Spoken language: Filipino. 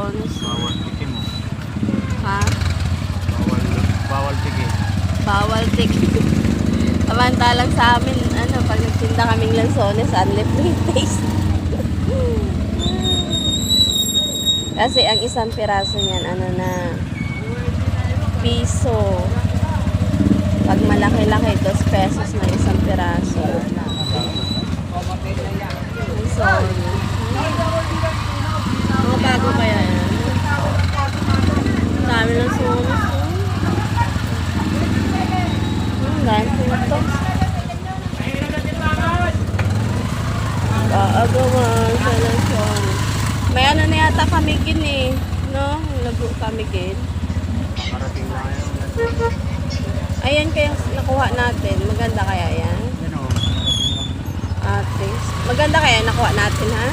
lansones. Bawal tikim mo. Ha? Bawal tikim. Bawal tikim. Samantalang sa amin, pag nagtinda kaming lansones, unlimited taste. Kasi ang isang piraso niyan, piso. Pag malaki-laki, 2 pesos na isang piraso. Lansones. Mga bago kaya yan. Dami lansones. Dahil ito. Kaagawan sa lansones. May na yata kami gin no? Lago kami gin. Parating na kayo. Ayan kayang nakuha natin. Maganda kaya yan? Yan o. Ate. Maganda kaya nakuha natin, ha?